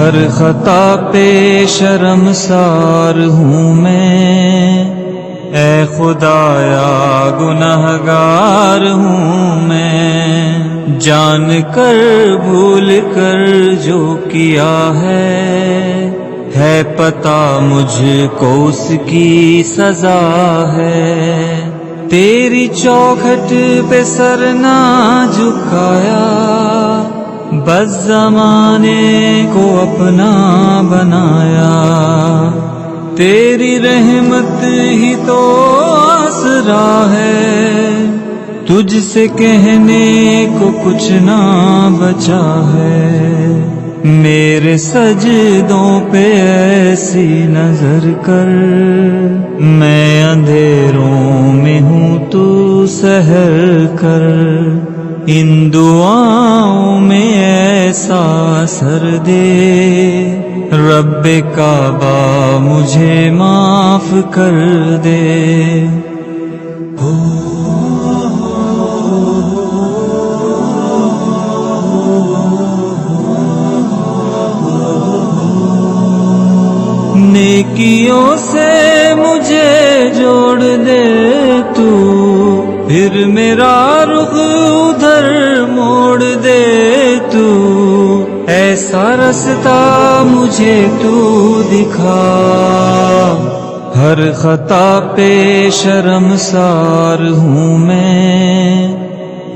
ہر خطا پہ شرمسار ہوں میں، اے خدایا گنہگار ہوں میں، جان کر بھول کر جو کیا ہے پتہ مجھ کو اس کی سزا ہے۔ تیری چوکھٹ پہ سر نہ جھکایا، بس زمانے کو اپنا بنایا، تیری رحمت ہی تو آسرا ہے، تجھ سے کہنے کو کچھ نہ بچا ہے۔ میرے سجدوں پہ ایسی نظر کر، میں اندھیروں میں ہوں تو سحر کر، ان دعاؤں میں ایسا اثر دے، رب کعبہ مجھے معاف کر دے۔ نیکیوں سے مجھے جوڑ دے تو، پھر میرا رخ ادھر موڑ دے تو، ایسا رستہ مجھے تو دکھا، ہر خطا پہ شرمسار ہوں میں،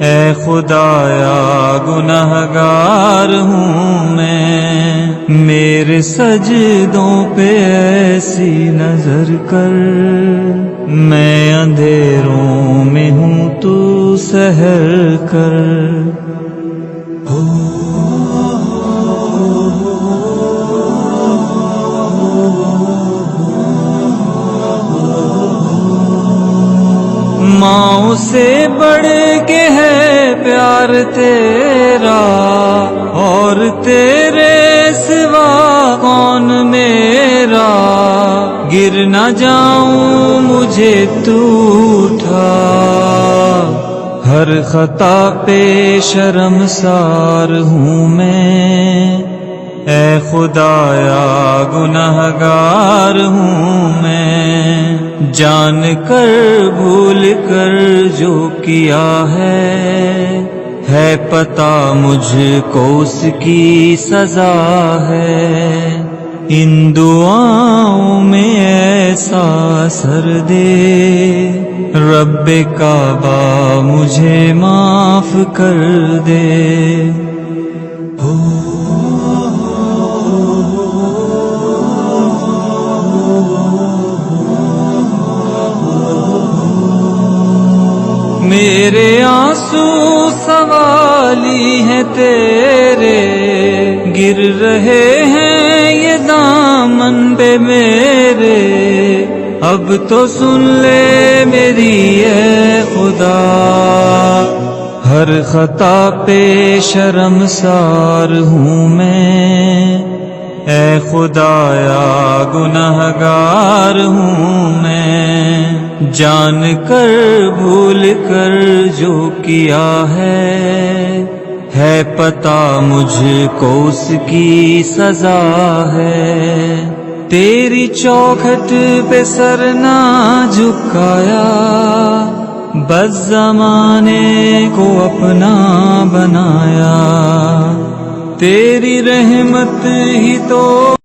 اے خدایا گنہگار ہوں میں، میرے سجدوں پہ ایسی نظر کر، میں اندھیروں میں ہوں تو سحر کر۔ ماؤں سے بڑھ کے ہے پیار تیرا، اور تیرے سوا کون میرا، گر نہ جاؤں مجھے تو اٹھا، ہر خطا پہ شرمسار ہوں میں، اے خدایا گنہگار ہوں میں، جان کر بھول کر جو کیا ہے پتہ مجھ کو اس کی سزا ہے۔ ان دعاؤں میں ایسا اثر دے، رب کعبہ مجھے معاف کر دے۔ میرے آنسو سوالی ہیں تیرے، گر رہے ہیں یہ دامن پہ میرے، اب تو سن لے میری اے خدا، ہر خطا پہ شرمسار ہوں میں، اے خدایا گنہگار ہوں میں، جان کر بھول کر جو کیا ہے پتہ مجھ کو اس کی سزا ہے۔ تیری چوکھٹ پہ سر نہ جھکایا، بس زمانے کو اپنا بنایا، تیری رحمت ہی تو